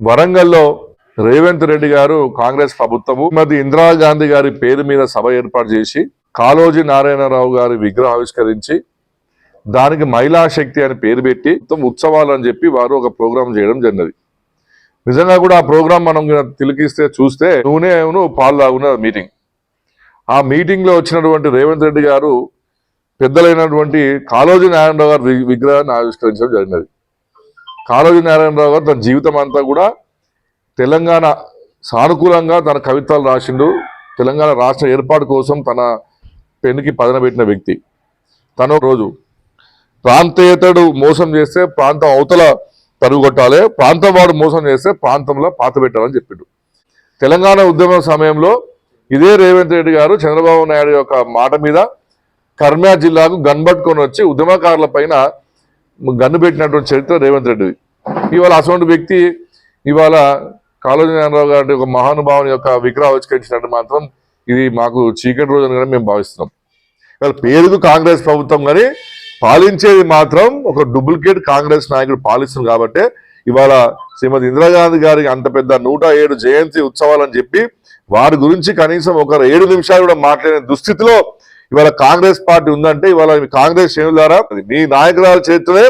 వరంగల్లో రేవంత్ రెడ్డి గారు కాంగ్రెస్ ప్రభుత్వము శ్రీమతి ఇందిరాగాంధీ గారి పేరు మీద సభ ఏర్పాటు చేసి కాళోజీ నారాయణరావు గారి విగ్రహం ఆవిష్కరించి దానికి మహిళా శక్తి అని పేరు పెట్టి ఉత్సవాలు అని చెప్పి వారు ఒక ప్రోగ్రాం చేయడం జరిగినది. నిజంగా కూడా ఆ ప్రోగ్రాం మనం తిలకిస్తే చూస్తే నూనెను పాలు లాగున్న మీటింగ్. ఆ మీటింగ్ లో వచ్చినటువంటి రేవంత్ రెడ్డి గారు పెద్దలైనటువంటి కాళోజీ నారాయణరావు గారి విగ్రహాన్ని ఆవిష్కరించడం జరిగినది. కాళోజీ నారాయణరావు గారు తన జీవితం అంతా కూడా తెలంగాణ సానుకూలంగా తన కవిత్వాలు రాసిండు. తెలంగాణ రాష్ట్ర ఏర్పాటు కోసం తన పెన్నుకి పదన పెట్టిన వ్యక్తి. తను రోజు ప్రాంతేతడు మోసం చేస్తే ప్రాంతం అవతల తరుగుకొట్టాలి, ప్రాంతం వాడు మోసం చేస్తే ప్రాంతంలో పాత పెట్టాలని చెప్పిండు. తెలంగాణ ఉద్యమం సమయంలో ఇదే రేవంత్ రెడ్డి గారు చంద్రబాబు నాయుడు యొక్క మాట మీద కర్నూలు జిల్లాకు గన్ పట్టుకొని వచ్చి ఉద్యమకారుల పైన గన్ను పెట్టినటువంటి చరిత్ర రేవంత్ రెడ్డిది. ఇవాళ అటువంటి వ్యక్తి ఇవాళ కాళోజీ నారాయణరావు గారి ఒక మహానుభావుని యొక్క విగ్రహం ఆవిష్కరించినట్టు మాత్రం ఇది మాకు చీకటి రోజు అని మేము భావిస్తున్నాం. ఇవాళ పేరుకు కాంగ్రెస్ ప్రభుత్వం కానీ పాలించేది మాత్రం ఒక డూప్లికేట్ కాంగ్రెస్ నాయకుడు పాలిస్తుంది. కాబట్టి ఇవాళ శ్రీమతి ఇందిరాగాంధీ గారికి అంత పెద్ద 107 జయంతి ఉత్సవాలని చెప్పి వారి గురించి కనీసం ఒక 7 నిమిషాలు కూడా మాట్లాడే దుస్థితిలో ఇవాళ కాంగ్రెస్ పార్టీ ఉందంటే ఇవాళ కాంగ్రెస్ శ్రేణులారా మీ నాయకురాల చేతిలో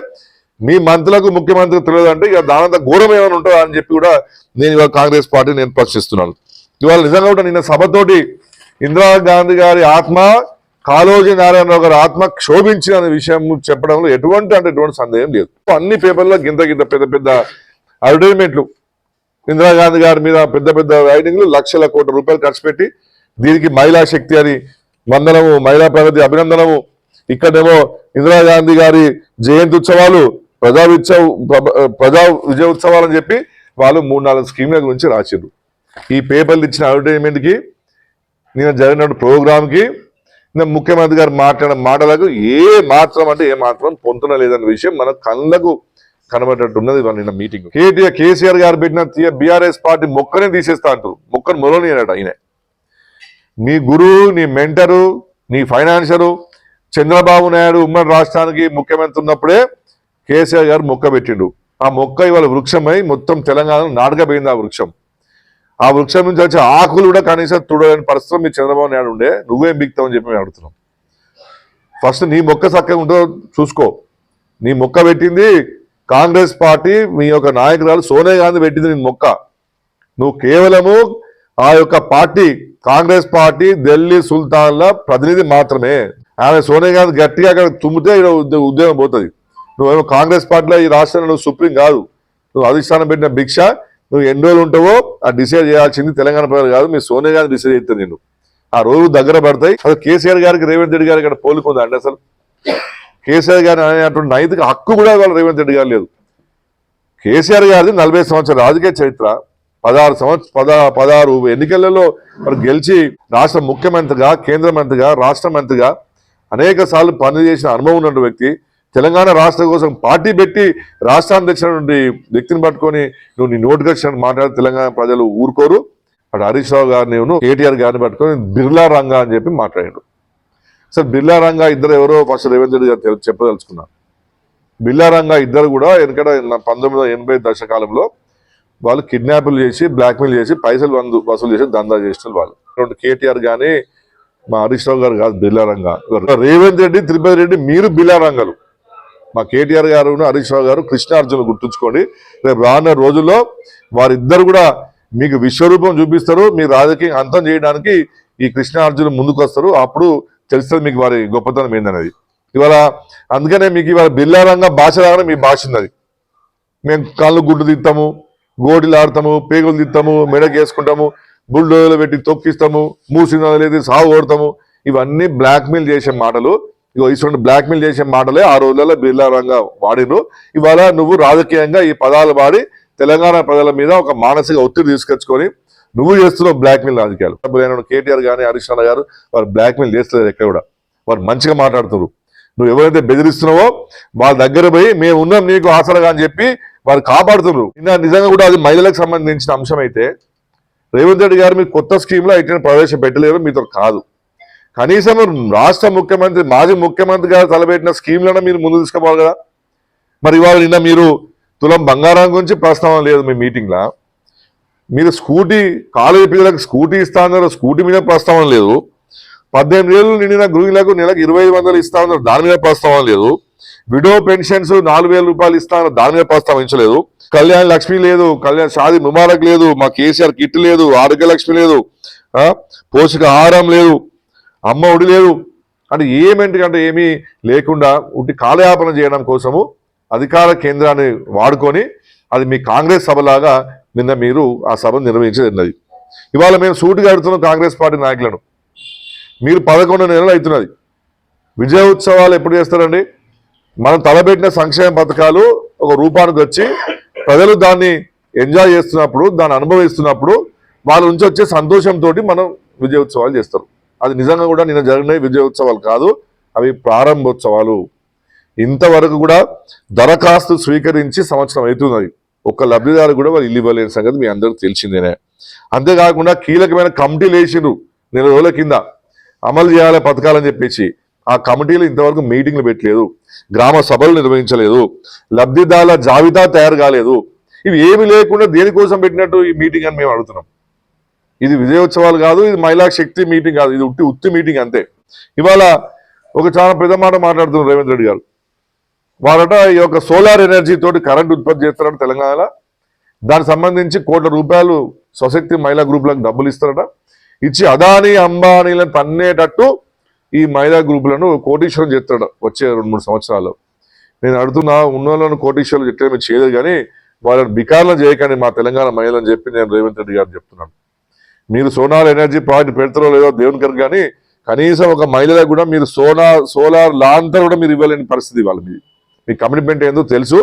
మీ మంత్రులకు ముఖ్యమంత్రికి తెలియదంటే ఇక దానంత ఘోరం ఏమైనా ఉంటుందా అని చెప్పి కూడా నేను ఇవాళ కాంగ్రెస్ పార్టీ నేను ప్రశ్నిస్తున్నాను. ఇవాళ నిజంగా కూడా నిన్న సభతోటి ఇందిరాగాంధీ గారి ఆత్మ కాళోజీ నారాయణరావు గారి ఆత్మ క్షోభించిన విషయం చెప్పడంలో ఎటువంటి సందేహం లేదు. అన్ని పేపర్లో గింత పెద్ద పెద్ద అడ్వర్టైజ్మెంట్లు ఇందిరాగాంధీ గారి మీద పెద్ద పెద్ద రైటింగ్లు లక్షల కోట్ల రూపాయలు ఖర్చు పెట్టి దీనికి మహిళా శక్తి అని వందనము, మహిళా ప్రగతి అభినందనము, ఇక్కడేమో ఇందిరాగాంధీ గారి జయంతి ఉత్సవాలు, ప్రజా విజయ ఉత్సవాలు అని చెప్పి వాళ్ళు 3-4 స్కీమ్ల గురించి రాసిర్రు. ఈ పేపర్లు ఇచ్చిన అడ్వర్టైజ్మెంట్కి నేను జరిగిన ప్రోగ్రామ్కి ముఖ్యమంత్రి గారు మాట్లాడిన మాటలకు ఏ మాత్రం పొంతన లేదన్న విషయం మన కళ్ళకు కనబడేటట్టున్నది. నిన్న మీటింగ్ కేసీఆర్ గారు పెట్టిన బీఆర్ఎస్ పార్టీ మొక్కనే తీసేస్తా అంటారు. మొక్కను మొదలనియనట ఆయన. నీ గురువు, నీ మెంటరు, నీ ఫైనాన్షియరు చంద్రబాబు నాయుడు ఉమ్మడి రాష్ట్రానికి ముఖ్యమంత్రి ఉన్నప్పుడే కేసీఆర్ గారు మొక్క పెట్టిండు. ఆ మొక్క ఇవాళ వృక్షమై మొత్తం తెలంగాణ నాటకపోయింది. ఆ వృక్షం నుంచి వచ్చే ఆకులు కూడా కనీసం తుడలేని పరిస్థితి మీ చంద్రబాబు నాయుడు ఉండే. నువ్వేం బిక్తావని చెప్పి మేము అడుగుతున్నాం. ఫస్ట్ నీ మొక్క చక్కగా ఉంటుందో చూసుకో. నీ మొక్క పెట్టింది కాంగ్రెస్ పార్టీ, మీ యొక్క నాయకురాలు సోనియా గాంధీ పెట్టింది నీ మొక్క. నువ్వు కేవలము ఆ యొక్క పార్టీ కాంగ్రెస్ పార్టీ ఢిల్లీ సుల్తాన్ల ప్రతినిధి మాత్రమే. ఆమె సోనియా గాంధీ గట్టిగా అక్కడ తుమ్మితే ఉద్యోగం పోతుంది. నువ్వేమో కాంగ్రెస్ పార్టీలో ఈ రాష్ట్రంలో నువ్వు సుప్రీం కాదు. నువ్వు అధిష్టానం పెట్టిన భిక్ష. నువ్వు ఎన్ని రోజులు ఉంటావో ఆ డిసైడ్ చేయాల్సింది తెలంగాణ ప్రజలు కాదు, మీ సోనియా గాంధీ డిసైడ్ చేస్తుంది. నేను ఆ రోజు దగ్గర పడతాయి. అసలు కేసీఆర్ గారికి రేవంత్ రెడ్డి గారికి ఇక్కడ పోలికుందా అండి? అసలు కేసీఆర్ గారి అనేటువంటి నైతిక హక్కు కూడా ఇవాళ రేవంత్ రెడ్డి గారు లేదు. కేసీఆర్ గారిది 40 సంవత్సరాల రాజకీయ చరిత్ర. 16 ఎన్నికలలో మరి గెలిచి రాష్ట్ర ముఖ్యమంత్రిగా, కేంద్ర మంత్రిగా, రాష్ట్ర మంత్రిగా అనేక సార్లు పనిచేసిన అనుభవం ఉన్న వ్యక్తి. తెలంగాణ రాష్ట్రం కోసం పార్టీ పెట్టి రాష్ట్రాన్ని తెచ్చినటువంటి వ్యక్తిని పట్టుకొని నువ్వు నీ నోటికొచ్చిన మాట్లాడి తెలంగాణ ప్రజలు ఊరుకోరు. అటు హరీష్ రావు గారిని కేటీఆర్ గారిని పట్టుకొని బిర్లా రంగా అని చెప్పి మాట్లాడాడు. సార్ బిర్లా రంగా ఇద్దరు ఎవరో ఫస్ట్ రేవంత్ రెడ్డి గారు చెప్పదలుచుకున్నారు. బిర్లా రంగా ఇద్దరు కూడా ఎందుకంటే 1980 దశకాలంలో వాళ్ళు కిడ్నాపులు చేసి బ్లాక్మెయిల్ చేసి పైసలు వసూలు చేసి దందా చేసిన వాళ్ళు. కేటీఆర్ కానీ మా హరీష్ రావు గారు కాదు బిర్లా రంగా. రేవంత్ రెడ్డి, తిరుపతి రెడ్డి మీరు బిర్లా రంగాలు. మా కేటీఆర్ గారు, హరీష్ రావు గారు కృష్ణార్జును గుర్తుంచుకోండి. రేపు రానున్న రోజుల్లో వారిద్దరు కూడా మీకు విశ్వరూపం చూపిస్తారు. మీ రాజకీయం అంతం చేయడానికి ఈ కృష్ణార్జును ముందుకు వస్తారు. అప్పుడు తెలుస్తుంది మీకు వారి గొప్పతనం ఏందనేది. ఇవాళ అందుకనే మీకు ఇవాళ బిల్లారంగా భాష రాగానే మీ భాష ఉన్నది. మేము కాళ్ళు గుడ్డు తీస్తాము, గోడీలు ఆడతాము, పేగులు తీస్తాము, మెడకి వేసుకుంటాము, బుల్డోజర్లు పెట్టి తొక్కిస్తాము, మూసిన లేదు సాగు కొడతాము. ఇవన్నీ బ్లాక్మెయిల్ చేసే మాటలు. ఇటువంటి బ్లాక్మెయిల్ చేసే మాటలే ఆ రోజులలో బిర్లారంగా వాడిను. ఇవాళ నువ్వు రాజకీయంగా ఈ పదాలు వాడి తెలంగాణ ప్రజల మీద ఒక మానసిక ఒత్తిడి తీసుకొచ్చుకొని నువ్వు చేస్తున్నావు బ్లాక్మెయిల్ రాజకీయాలు. కేటీఆర్ కానీ హరీష్ రావు గారు వారు బ్లాక్మెయిల్ చేస్తలేదు. ఎక్కడ కూడా వారు మంచిగా మాట్లాడుతున్నారు. నువ్వు ఎవరైతే బెదిరిస్తున్నావో వాళ్ళ దగ్గర పోయి మేము ఉన్నాం నీకు ఆసరగా అని చెప్పి వారు కాపాడుతున్నారు. నిజంగా కూడా అది మహిళలకు సంబంధించిన అంశం అయితే రేవంత్ రెడ్డి గారు మీరు కొత్త స్కీమ్లో అయితే ప్రవేశపెట్టలేరు, మీతో కాదు. కనీసం రాష్ట్ర ముఖ్యమంత్రి, మాజీ ముఖ్యమంత్రి గారు తలపెట్టిన స్కీమ్లను మీరు ముందు తీసుకోవాలి కదా. మరి ఇవాళ నిన్న మీరు తులం బంగారం గురించి ప్రస్తావన లేదు మీ మీటింగ్లో. మీరు స్కూటీ కాలేజీ పిల్లలకు స్కూటీ ఇస్తా అన్నారు, స్కూటీ మీద ప్రస్తావన లేదు. 18 ఏళ్ళు నిండిన గృహిణులకు నెలకు 2500 ఇస్తా ఉన్నారు, దాని మీద ప్రస్తావన లేదు. విడో పెన్షన్స్ 4000 రూపాయలు ఇస్తా ఉన్నారు, దాని మీద ప్రస్తావించలేదు. కళ్యాణ లక్ష్మి లేదు, కళ్యాణ షాది ముబారక్ లేదు, మా కేసీఆర్ కిట్ లేదు, ఆరోగ్య లక్ష్మి లేదు, పోషకాహారం లేదు, అమ్మ ఒడి లేదు. అంటే ఏమేంటికంటే ఏమీ లేకుండా ఉట్టి కాలయాపన చేయడం కోసము అధికార కేంద్రాన్ని వాడుకొని అది మీ కాంగ్రెస్ సభలాగా నిన్న మీరు ఆ సభను నిర్వహించేది. ఇవాళ మేము సూటిగా అడుగుతున్నాం కాంగ్రెస్ పార్టీ నాయకులను, మీరు 11 నెలలు అవుతున్నది, విజయ ఉత్సవాలు ఎప్పుడు చేస్తారండి? మనం తలబెట్టిన సంక్షేమ పథకాలు ఒక రూపానికి వచ్చి ప్రజలు దాన్ని ఎంజాయ్ చేస్తున్నప్పుడు, దాన్ని అనుభవిస్తున్నప్పుడు వాళ్ళ నుంచి వచ్చే సంతోషంతో మనం విజయ ఉత్సవాలు చేస్తారు. అది నిజంగా కూడా నిన్న జరిగిన విజయ ఉత్సవాలు కాదు, అవి ప్రారంభోత్సవాలు. ఇంతవరకు కూడా దరఖాస్తు స్వీకరించి సంవత్సరం అవుతున్నది, ఒక్క లబ్ధిదారు కూడా వాళ్ళు ఇల్లు ఇవ్వలేని సంగతి మీ అందరికీ తెలిసిందేనే. అంతేకాకుండా కీలకమైన కమిటీలు వేసిండ్రు నెల రోజుల కింద అమలు చేయాలి పథకాలని చెప్పేసి. ఆ కమిటీలు ఇంతవరకు మీటింగ్లు పెట్టలేదు, గ్రామ సభలు నిర్వహించలేదు, లబ్ధిదారుల జాబితా తయారు కాలేదు. ఇవి ఏమి లేకుండా దేనికోసం పెట్టినట్టు ఈ మీటింగ్ అని మేము అడుగుతున్నాం. ఇది విజయోత్సవాలు కాదు, ఇది మహిళా శక్తి మీటింగ్ కాదు, ఇది ఉత్తి మీటింగ్ అంతే. ఇవాళ ఒక చాలా పెద్ద మాట మాట్లాడుతున్నారు రేవంత్ రెడ్డి గారు. వారట ఈ యొక్క సోలార్ ఎనర్జీ తోటి కరెంట్ ఉత్పత్తి చేస్తారట తెలంగాణలో. దానికి సంబంధించి ₹1,00,00,000 స్వశక్తి మహిళా గ్రూపులకు డబ్బులు ఇస్తారట. ఇచ్చి అదానీ అంబానీలను తన్నేటట్టు ఈ మహిళా గ్రూపులను కోటీశ్వరం చేస్తాడు వచ్చే 2-3 సంవత్సరాలు. నేను అడుగుతున్నా, ఉన్నోళ్ళను కోటీశ్వరులు చెప్తే మీరు చేయలేదు, కానీ వాళ్ళని బికార్లను చేయకండి మా తెలంగాణ మహిళని చెప్పి నేను రేవంత్ రెడ్డి గారు చెప్తున్నాను. మీరు సోలార్ ఎనర్జీ ప్రాజెక్ట్ పెడతారో లేదో దేవుని కనుక, కానీ కనీసం ఒక మహిళలకు కూడా మీరు సోలార్ లాంతర్ కూడా మీరు ఇవ్వలేని పరిస్థితి వాళ్ళ మీద. మీ కమిట్మెంట్ ఏందో తెలుసు.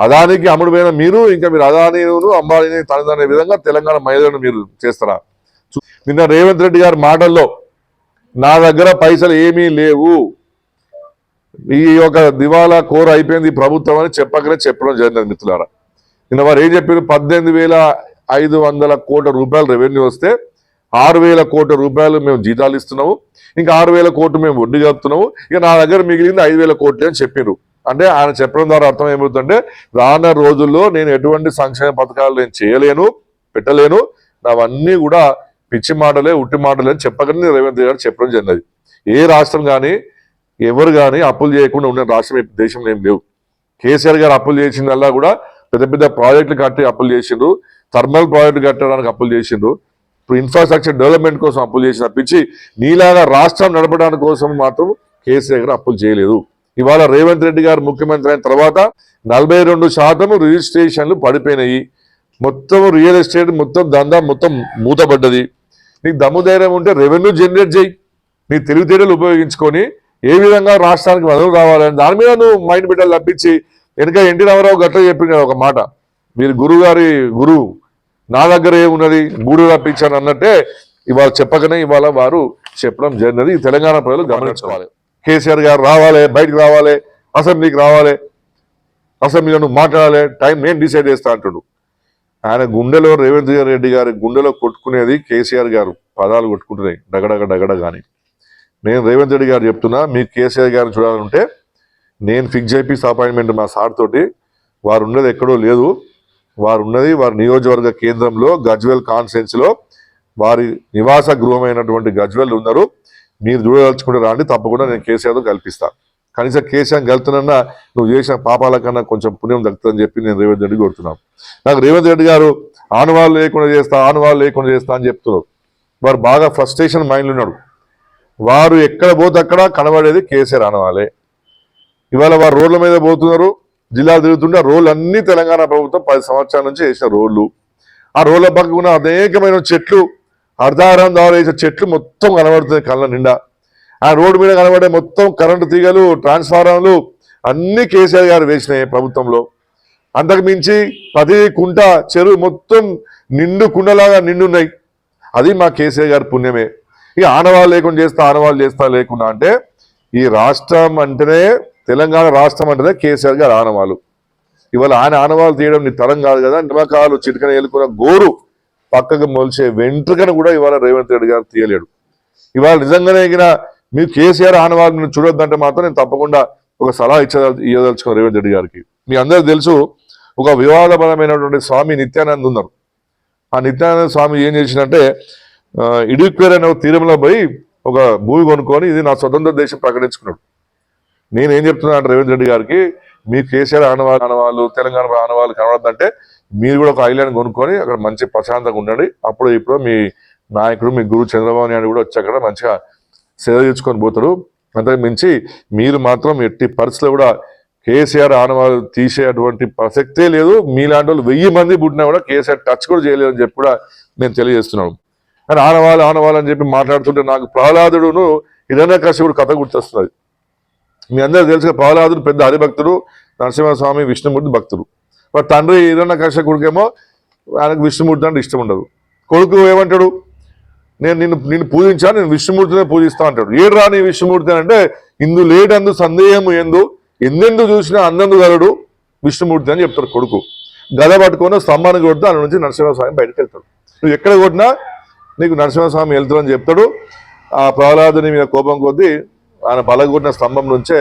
అదానికి అమ్ముడుపోయిన మీరు ఇంకా మీరు అదానీను అంబానీని తనదనే విధంగా తెలంగాణ మహిళలను మీరు చేస్తారా? నిన్న రేవంత్ రెడ్డి గారి మాటల్లో నా దగ్గర పైసలు ఏమీ లేవు, ఈ యొక్క దివాలా కోర అయిపోయింది ఈ ప్రభుత్వం అని చెప్పడం జరిగింది మిత్రులారా. నిన్న వారు ఏం చెప్పారు? 18,500 కోట్ల రూపాయలు రెవెన్యూ వస్తే 6,000 కోట్ల రూపాయలు మేము జీతాలు ఇస్తున్నాము, ఇంకా 6,000 కోట్లు మేము వడ్డీ కలుపుతున్నాము, ఇక నా దగ్గర మిగిలింది 5,000 కోట్లే అని చెప్పారు. అంటే ఆయన చెప్పడం ద్వారా అర్థం ఏమవుతుందంటే రానున్న రోజుల్లో నేను ఎటువంటి సంక్షేమ పథకాలు నేను చేయలేను, పెట్టలేను, అవన్నీ కూడా పిచ్చి మాటలే ఉట్టి మాటలే అని చెప్పగానే రేవంత్ రెడ్డి గారు చెప్పడం జరిగినది. ఏ రాష్ట్రం కానీ ఎవరు కానీ అప్పులు చేయకుండా ఉన్న రాష్ట్రం దేశంలో ఏం లేవు. కేసీఆర్ గారు అప్పులు చేసిందల్లా కూడా పెద్ద పెద్ద ప్రాజెక్టులు కట్టి అప్పులు చేసిండ్రు, థర్మల్ ప్రాజెక్టులు కట్టడానికి అప్పులు చేసిండ్రు, ఇప్పుడు ఇన్ఫ్రాస్ట్రక్చర్ డెవలప్మెంట్ కోసం అప్పులు చేసి తప్పించి నీలాగా రాష్ట్రం నడపడానికి కోసం మాత్రం కేసీఆర్ గారు అప్పులు చేయలేదు. ఇవాళ రేవంత్ రెడ్డి గారు ముఖ్యమంత్రి అయిన తర్వాత 42% రిజిస్ట్రేషన్లు పడిపోయినాయి. మొత్తం రియల్ ఎస్టేట్ మొత్తం దందా మొత్తం మూతపడ్డది. నీకు దమ్ము ధైర్యం ఉంటే రెవెన్యూ జనరేట్ చేయి, నీ తెలివితేటలు ఉపయోగించుకొని ఏ విధంగా రాష్ట్రానికి వదలు రావాలని దాని మీద నువ్వు మైండ్ పెట్టాలి తప్పించి వెనుక ఎన్టీ రామారావు గట్ల చెప్పింది ఒక మాట, మీరు గురువు నా దగ్గర ఏమున్నది గూడు తప్పించాను అన్నట్టే ఇవాళ చెప్పకనే ఇవాళ వారు చెప్పడం జరిగినది. తెలంగాణ ప్రజలు గమనించుకోవాలి. కేసీఆర్ గారు రావాలి, బయటకు రావాలి, అసెంబ్లీకి రావాలి, అసెంబ్లీలో నువ్వు మాట్లాడాలి, టైం నేను డిసైడ్ చేస్తా అంటాడు. ఆయన గుండెలో రేవంత్ రెడ్డి గారి గుండెలో కొట్టుకునేది కేసీఆర్ గారు పదాలు కొట్టుకుంటున్నాయి డగడగ కానీ. నేను రేవంత్ రెడ్డి గారు చెప్తున్నా, మీకు కేసీఆర్ గారిని చూడాలంటే నేను ఫిక్స్ చేపిస్తా అపాయింట్మెంట్ మా సార్ తోటి. వారు ఉన్నది ఎక్కడో లేదు, వారు ఉన్నది వారి నియోజకవర్గ కేంద్రంలో గజ్వెల్ కాన్ఫరెన్స్లో వారి నివాస గృహమైనటువంటి గజ్వెల్ ఉన్నారు. మీరు చూడదలుచుకుంటే రాండి, తప్పకుండా నేను కేసీఆర్తో కల్పిస్తాను. కనీసం కేసీఆర్ కలుతున్నా నువ్వు చేసిన పాపాల కన్నా కొంచెం పుణ్యం దక్కుతుందని చెప్పి నేను రేవంత్ రెడ్డి కొడుతున్నాను. నాకు రేవంత్ రెడ్డి గారు ఆనవాళ్ళు లేకుండా చేస్తా అని చెప్తున్నారు. వారు బాగా ఫ్రస్ట్రేషన్ మైండ్లో ఉన్నాడు. వారు ఎక్కడ పోతే అక్కడ కనబడేది కేసీఆర్ ఆనవాలే. ఇవాళ వారు రోడ్ల మీద పోతున్నారు, జిల్లాలు తిరుగుతుంటే ఆ రోడ్లు అన్ని తెలంగాణ ప్రభుత్వం 10 సంవత్సరాల నుంచి వేసిన రోడ్లు. ఆ రోడ్ల పక్కన ఉన్న అనేకమైన చెట్లు, అర్ధారం ద్వారా వేసే చెట్లు మొత్తం కనబడుతుంది కళ్ళ నిండా. ఆ రోడ్డు మీద కనబడే మొత్తం కరెంటు తీగలు, ట్రాన్స్ఫార్మర్లు అన్ని కేసీఆర్ గారు వేసినాయి ప్రభుత్వంలో. అంతకు మించి ప్రతి కుంట చెరువు మొత్తం నిండు కుండలాగా నిండున్నాయి. అది మా కేసీఆర్ గారి పుణ్యమే. ఇక ఆనవాళ్ళు లేకుండా లేకుండా అంటే ఈ రాష్ట్రం అంటేనే తెలంగాణ రాష్ట్రం అంటేనే కేసీఆర్ గారు ఆనవాళ్ళు. ఇవాళ ఆయన ఆనవాళ్ళు తీయడం నీ తరం కాదు కదా. నిమ్మకాలు చిటికన ఏలుకున్న గోరు పక్కకు మొలిచే వెంట్రుకను కూడా ఇవాళ రేవంత్ రెడ్డి గారు తీయలేడు. ఇవాళ నిజంగానే మీరు కేసీఆర్ ఆనవాళ్ళు చూడొద్దంటే మాత్రం నేను తప్పకుండా ఒక సలహా ఇవ్వదలుచుకున్నాను రేవంత్ రెడ్డి గారికి. మీ అందరికీ తెలుసు, ఒక వివాదపరమైనటువంటి స్వామి నిత్యానంద్ ఉన్నారు. ఆ నిత్యానంద స్వామి ఏం చేసిందంటే ఇడుక్వేర్ అనే ఒక తీరంలో పోయి ఒక భూమి కొనుక్కొని ఇది నా స్వతంత్ర దేశం ప్రకటించుకున్నాడు. నేనేం చెప్తున్నా అంటే రేవంత్ రెడ్డి గారికి, మీ కేసీఆర్ ఆనవాళ్ళు తెలంగాణ ఆనవాళ్ళు కనబడదంటే మీరు కూడా ఒక ఐలాండ్ కొనుక్కొని అక్కడ మంచి ప్రశాంతంగా ఉండండి. అప్పుడు ఇప్పుడు మీ నాయకుడు మీ గురువు చంద్రబాబు నాయుడు కూడా వచ్చి అక్కడ మంచిగా సేవ తెచ్చుకొని పోతారు. అంతకు మించి మీరు మాత్రం ఎట్టి పరిస్థితుల్లో కూడా కేసీఆర్ ఆనవాళ్ళు తీసేటువంటి ప్రసక్తే లేదు. మీలాంటి వాళ్ళు 1000 మంది పుట్టినా కూడా కేసీఆర్ టచ్ కూడా చేయలేదు అని చెప్పి కూడా నేను తెలియజేస్తున్నాను. కానీ ఆనవాళ్ళు అని చెప్పి మాట్లాడుతుంటే నాకు ప్రహ్లాదుడును హిరణ్యకశిపుడు కథ గుర్తొస్తున్నది. మీ అందరూ తెలుసుగా, ప్రహ్లాదుడు పెద్ద హరిభక్తుడు, నరసింహస్వామి విష్ణుమూర్తి భక్తుడు. వాడు తండ్రి హిరణ్యకశిపుడికేమో ఆయనకు విష్ణుమూర్తి అంటే ఇష్టం ఉండదు. కొడుకు ఏమంటాడు, నేను నిన్ను పూజించాను, నేను విష్ణుమూర్తినే పూజిస్తా అంటాడు. ఏడు రాని విష్ణుమూర్తి అంటే ఇందు లేటందు సందేహము ఎందెందు చూసినా అందందు గలడు విష్ణుమూర్తి అని చెప్తారు. కొడుకు గద పట్టుకొని స్తంభాన్ని కొడితే ఆయన నుంచి నరసింహస్వామి బయటకు వెళ్తాడు. నువ్వు ఎక్కడ కొట్టినా నీకు నరసింహస్వామి వెళ్తాడని చెప్తాడు. ఆ ప్రహ్లాదుని మీద కోపం కొద్దీ ఆయన పలగొట్టిన స్తంభం నుంచే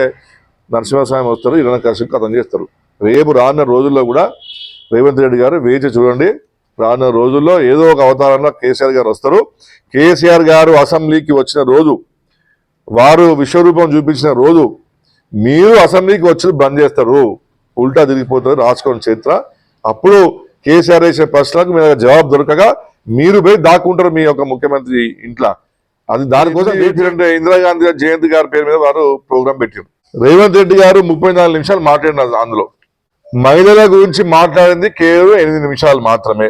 నరసింహస్వామి వస్తారు, హిరణ్యకశిపుడు కథం చేస్తారు. రేపు రానున్న రోజుల్లో కూడా రేవంత్ రెడ్డి గారు వేచి చూడండి. రానున్న రోజుల్లో ఏదో ఒక అవతారంలో కేసీఆర్ గారు వస్తారు. కేసీఆర్ గారు అసెంబ్లీకి వచ్చిన రోజు, వారు విశ్వరూపం చూపించిన రోజు మీరు అసెంబ్లీకి వచ్చి బంద్ చేస్తారు, ఉల్టా తిరిగిపోతుంది రాసుకోని చరిత్ర. అప్పుడు కేసీఆర్ వేసిన ప్రశ్నలకు మీరు జవాబు దొరకగా మీరు పోయి దాక్కుంటారు మీ యొక్క ముఖ్యమంత్రి ఇంట్లో. అది దానికోసం ఇందిరాగాంధీ జయంతి గారి పేరు మీద వారు ప్రోగ్రాం పెట్టారు. రేవంత్ రెడ్డి గారు 34 నిమిషాలు మాట్లాడినారు. అందులో మహిళల గురించి మాట్లాడింది కేవలం 8 నిమిషాలు మాత్రమే.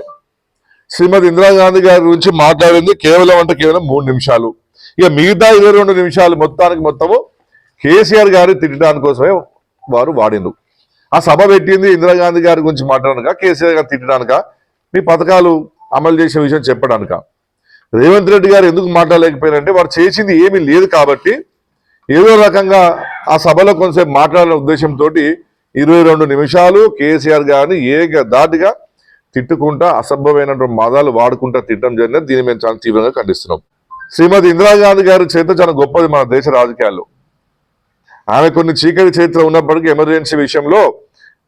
శ్రీమతి ఇందిరాగాంధీ గారి గురించి మాట్లాడింది కేవలం 3 నిమిషాలు. ఇక మిగతా 22 నిమిషాలు మొత్తము కేసీఆర్ గారి తిట్టడానికి కోసమే వారు వాడినరు. ఆ సభ పెట్టింది ఇందిరాగాంధీ గారి గురించి మాట్లాడడానిక, కేసీఆర్ గారు తిట్టడానిక, మీ పథకాలు అమలు చేసే విషయం చెప్పడానిక? రేవంత్ రెడ్డి గారు ఎందుకు మాట్లాడలేకపోయారంటే వారు చేసింది ఏమీ లేదు కాబట్టి ఏదో రకంగా ఆ సభలో కొంతసేపు మాట్లాడిన ఉద్దేశంతో 22 నిమిషాలు కేసీఆర్ గారిని దాటిగా తిట్టుకుంటా అసభ్యమైనటువంటి మాదాలు వాడుకుంటా తిట్టడం జరిగినది. దీన్ని మేము చాలా తీవ్రంగా ఖండిస్తున్నాం. శ్రీమతి ఇందిరాగాంధీ గారి చరిత్ర చాలా గొప్పది మన దేశ రాజకీయాల్లో. ఆమె కొన్ని చీకటి చరిత్ర ఉన్నప్పటికీ ఎమర్జెన్సీ విషయంలో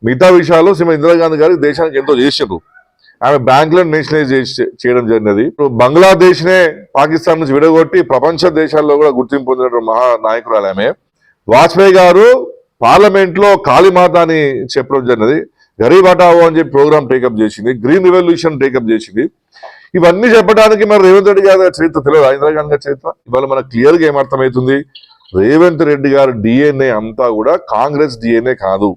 మిగతా విషయాల్లో శ్రీమతి ఇందిరాగాంధీ గారి దేశానికి ఎంతో చేసారు. ఆమె బ్యాంకులను నేషనలైజ్ చేయడం జరిగినది. బంగ్లాదేశ్ నే పాకిస్తాన్ నుంచి విడగొట్టి ప్రపంచ దేశాల్లో కూడా గుర్తింపు పొందినటువంటి మహా నాయకురాలు ఆమె. వాజ్పేయి గారు పార్లమెంట్ లో కాళీమాత అని చెప్పడం జరిగినది. గరీబ్ హఠావో అని చెప్పి ప్రోగ్రామ్ టేకప్ చేసింది. గ్రీన్ రెవల్యూషన్ టేకప్ చేసింది. ఇవన్నీ చెప్పడానికి మరి రేవంత్ రెడ్డి గారి చరిత్ర తెలియదు, ఇందిరాగాంధీ గారి చరిత్ర. ఇవాళ మనకు క్లియర్ గా ఏమర్థమవుతుంది, రేవంత్ రెడ్డి గారి డిఎన్ఏ అంతా కూడా కాంగ్రెస్ డిఎన్ఏ కాదు.